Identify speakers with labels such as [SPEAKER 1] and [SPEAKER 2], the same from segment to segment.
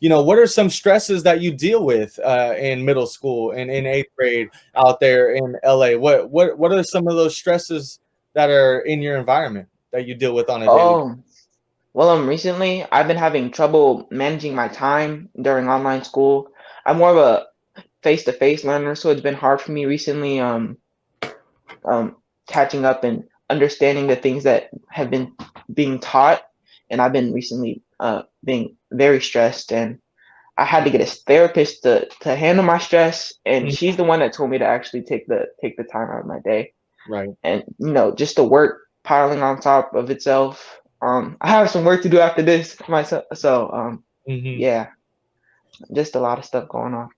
[SPEAKER 1] what are some stresses that you deal with in middle school and in eighth grade out there in LA? What are some of those stresses that are in your environment that you deal with on a daily?
[SPEAKER 2] Oh, well, recently I've been having trouble managing my time during online school. I'm more of a face-to-face learner, so it's been hard for me recently um catching up and understanding the things that have been being taught. And I've been recently being very stressed, and I had to get a therapist to handle my stress, and
[SPEAKER 1] Mm,
[SPEAKER 2] she's the one that told me to actually take the time out of my day.
[SPEAKER 1] right.
[SPEAKER 2] And just the work piling on top of itself. I have some work to do after this myself, so
[SPEAKER 1] Hmm.
[SPEAKER 2] yeah, just a lot of stuff going on.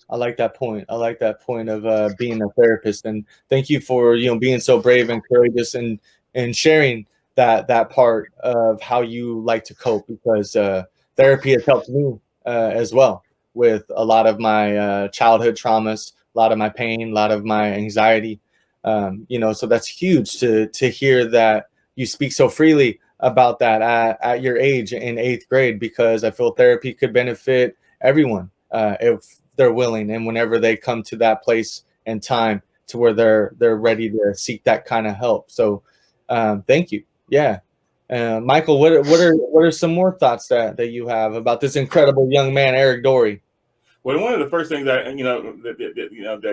[SPEAKER 1] I like that point. I like that point of being a therapist, and thank you for being so brave and courageous and sharing that part of how you like to cope because therapy has helped me as well with a lot of my childhood traumas, a lot of my pain, a lot of my anxiety. So that's huge to hear that you speak so freely about that at your age in eighth grade because I feel therapy could benefit everyone if they're willing and whenever they come to that place and time to where they're ready to seek that kind of help. So thank you. Yeah. Mykel, what are some more thoughts that you have about this incredible young man, Eric Dory?
[SPEAKER 3] Well, one of the first things that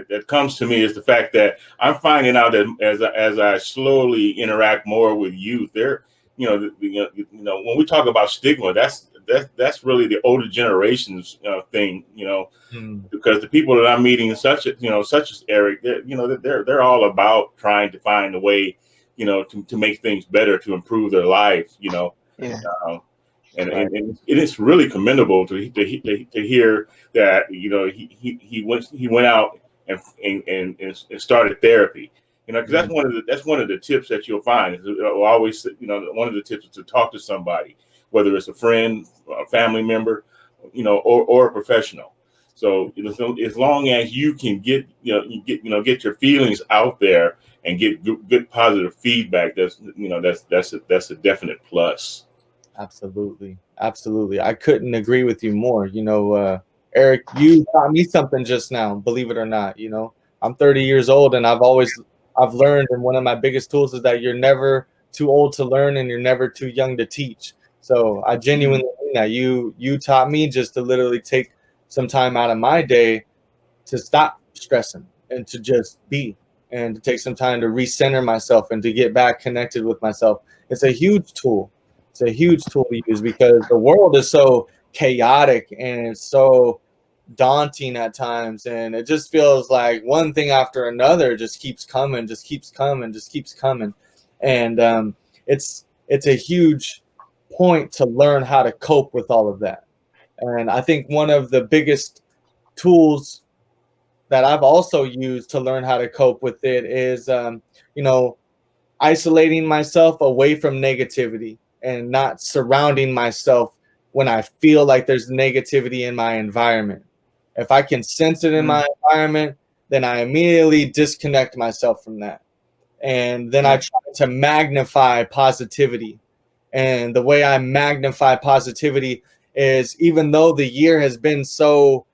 [SPEAKER 3] that comes to me is the fact that I'm finding out that as I slowly interact more with youth, they're when we talk about stigma, that's really the older generation's thing,
[SPEAKER 1] Hmm.
[SPEAKER 3] because the people that I'm meeting, such as Eric, they're all about trying to find a way, to make things better, to improve their life,
[SPEAKER 2] Yeah,
[SPEAKER 3] um,
[SPEAKER 1] Right.
[SPEAKER 3] and it is really commendable to hear that he went out and started therapy. Because
[SPEAKER 1] Hmm.
[SPEAKER 3] that's one of the tips that you'll find. Always, one of the tips is to talk to somebody, whether it's a friend, a family member, or a professional. So, so as long as you can get your feelings out there and get good positive feedback, that's a definite plus.
[SPEAKER 1] Absolutely. Absolutely. I couldn't agree with you more. Eric, you taught me something just now, believe it or not. I'm 30 years old and I've learned, and one of my biggest tools is that you're never too old to learn and you're never too young to teach. So I
[SPEAKER 2] mm,
[SPEAKER 1] genuinely mean that. You taught me just to literally take some time out of my day to stop stressing and to just be and to take some time to recenter myself and to get back connected with myself. It's a huge tool. It's a huge tool to use because the world is so chaotic and it's so daunting at times, and it just feels like one thing after another just keeps coming, just keeps coming, just keeps coming. And it's a huge point to learn how to cope with all of that. And I think one of the biggest tools that I've also used to learn how to cope with it is, you know, isolating myself away from negativity and not surrounding myself when I feel like there's negativity in my environment. If I can sense it in
[SPEAKER 2] mm,
[SPEAKER 1] my environment, then I immediately disconnect myself from that. And then I
[SPEAKER 2] yeah,
[SPEAKER 1] try to magnify positivity. And the way I magnify positivity is even though the year has been so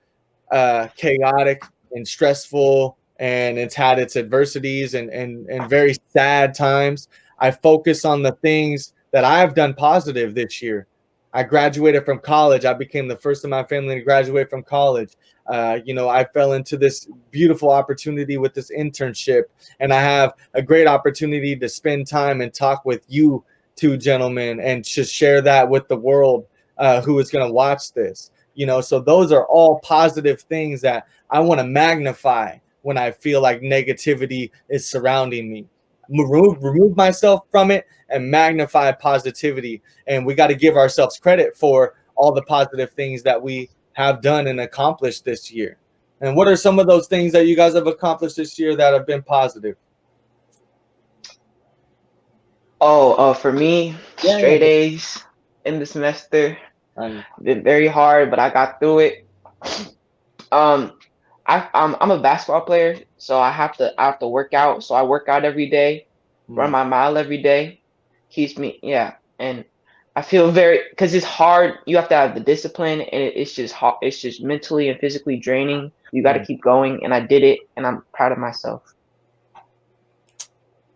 [SPEAKER 1] chaotic and stressful and it's had its adversities and very sad times, I focus on the things that I've done positive this year. I graduated from college. I became the first in my family to graduate from college. I fell into this beautiful opportunity with this internship, and I have a great opportunity to spend time and talk with you two gentlemen and just share that with the world who is going to watch this. So those are all positive things that I want to magnify when I feel like negativity is surrounding me. Remove myself from it and magnify positivity. And we got to give ourselves credit for all the positive things that we have done and accomplished this year. And what are some of those things that you guys have accomplished this year that have been positive?
[SPEAKER 2] oh, for me,
[SPEAKER 1] Yeah,
[SPEAKER 2] straight A's in the semester.
[SPEAKER 1] yeah.
[SPEAKER 2] Been very hard, but I got through it. Um, I'm a basketball player, so I have to work out. So I work out every day, run
[SPEAKER 1] Mm,
[SPEAKER 2] my mile every day, keeps me, yeah. And I feel because it's hard. You have to have the discipline, and it's just hard. It's just mentally and physically draining. You got to keep going, and I did it, and I'm proud of myself.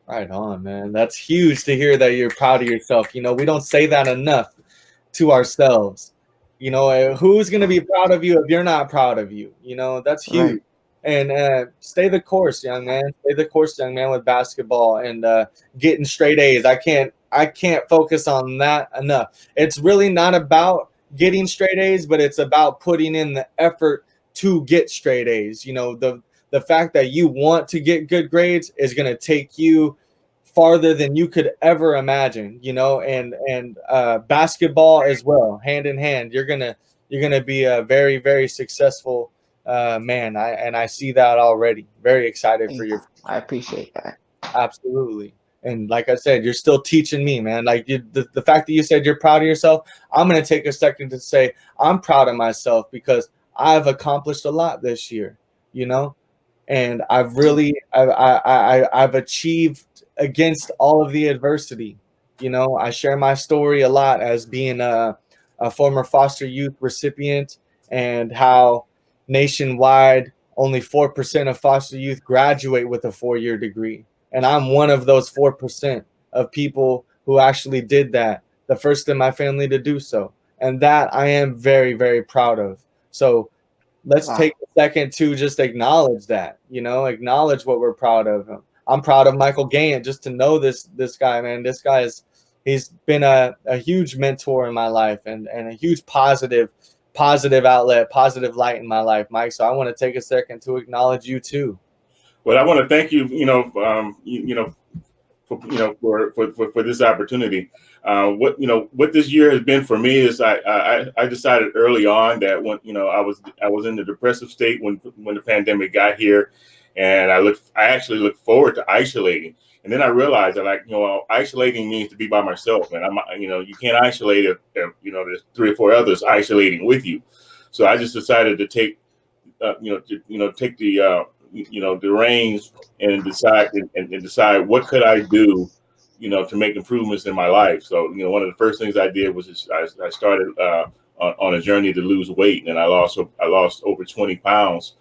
[SPEAKER 1] Right on, man. That's huge to hear that you're proud of yourself. You know, we don't say that enough to ourselves. You know, who's going to be proud of you if you're not proud of you? You know, that's huge.
[SPEAKER 2] Right.
[SPEAKER 1] And stay the course, young man. Stay the course, young man, with basketball and getting straight A's. I can't focus on that enough. It's really not about getting straight A's, but it's about putting in the effort to get straight A's. You know, the fact that you want to get good grades is going to take you farther than you could ever imagine, you know, and basketball as well, hand in hand. You're gonna be a very, very successful man. I see that already. Very excited for your.
[SPEAKER 2] I appreciate that.
[SPEAKER 1] Absolutely. And like I said, you're still teaching me, man. Like the fact that you said you're proud of yourself, I'm gonna take a second to say I'm proud of myself because I've accomplished a lot this year, you know, and I've really I've achieved against all of the adversity. You know, I share my story a lot as being a former foster youth recipient and how nationwide only 4% of foster youth graduate with a 4-year degree. And I'm one of those 4% of people who actually did that, the first in my family to do so. And that I am very, very proud of. So let's take a second to just acknowledge that, you know, acknowledge what we're proud of. I'm proud of Mykel Gayent, just to know this guy, man. This guy he's been a huge mentor in my life and a huge positive outlet, positive light in my life, Mike. So I want to take a second to acknowledge you too.
[SPEAKER 3] Well, I want to thank you, for this opportunity. What this year has been for me is I decided early on that when I was in the depressive state when the pandemic got here, and I actually looked forward to isolating, and then I realized that isolating means to be by myself, and you can't isolate if there's 3 or 4 others isolating with you. So I just decided to take take the reins and decide what could I do, to make improvements in my life. So, one of the first things I did was I started on a journey to lose weight, and I lost over 20 pounds.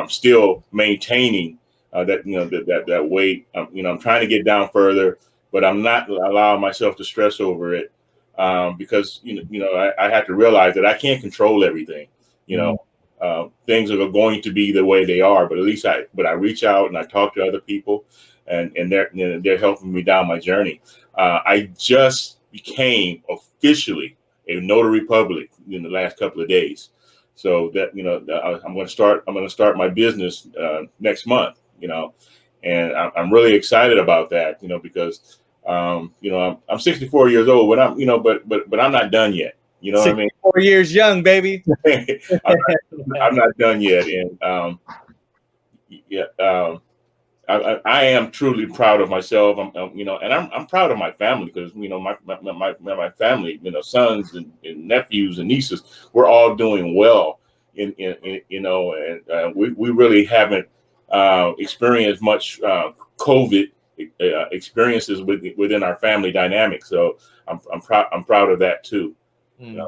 [SPEAKER 3] Still maintaining that weight. I'm trying to get down further, but I'm not allowing myself to stress over it because I have to realize that I can't control everything. Things are going to be the way they are, but at least I reach out and I talk to other people, and they're helping me down my journey. I just became officially a notary public in the last couple of days, so that I'm going to start my business next month. And I'm really excited about that. Because I'm 64 years old, but I'm not done yet. You know what I mean?
[SPEAKER 1] 4 years young, baby.
[SPEAKER 3] I'm not done yet, and I am truly proud of myself. And I'm proud of my family because my family, sons and nephews and nieces, we're all doing well. And we really haven't experienced much COVID experiences within our family dynamic. So I'm proud of that too. And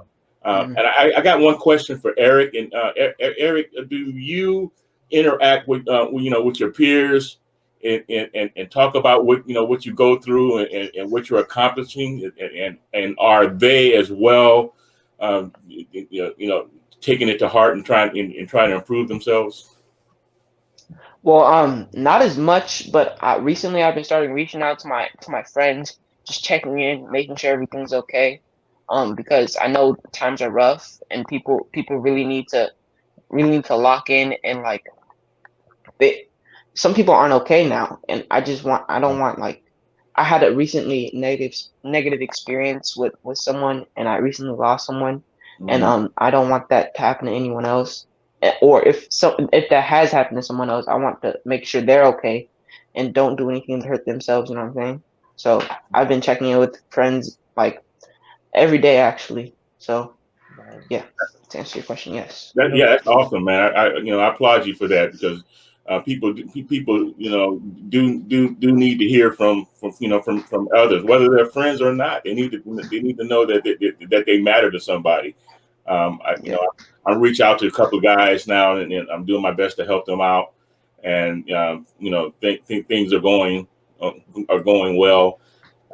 [SPEAKER 3] I got one question for Eric. And Eric, do you interact with with your peers and talk about what you go through and what you're accomplishing, and are they as well taking it to heart and trying to improve themselves?
[SPEAKER 2] Well, not as much, but recently I've been starting reaching out to my friends, just checking in, making sure everything's okay. Because I know times are rough and people really need to lock in, and some people aren't okay now, and I don't want I had a recently negative experience with someone, and I recently lost someone, and I don't want that to happen to anyone else. Or if that has happened to someone else, I want to make sure they're okay and don't do anything to hurt themselves. You know what I'm saying? So I've been checking in with friends every day, actually. So yeah, to answer your question, yes.
[SPEAKER 3] That's awesome, man. I applaud you for that because people do need to hear from others, whether they're friends or not. They need to know that they matter to somebody.
[SPEAKER 2] Yeah.
[SPEAKER 3] I reach out to a couple of guys now, and I'm doing my best to help them out. And think things are going well.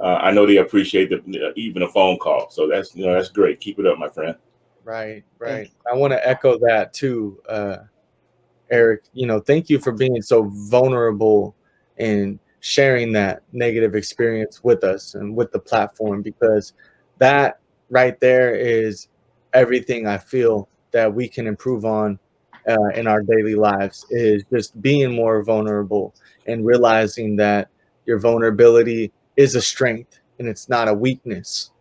[SPEAKER 3] I know they appreciate even a phone call. So that's great. Keep it up, my friend.
[SPEAKER 1] Right.
[SPEAKER 2] Thank
[SPEAKER 1] I want to echo that too, Eric. Thank you for being so vulnerable and sharing that negative experience with us and with the platform, because that right there is everything I feel that we can improve on in our daily lives, is just being more vulnerable and realizing that your vulnerability is a strength and it's not a weakness.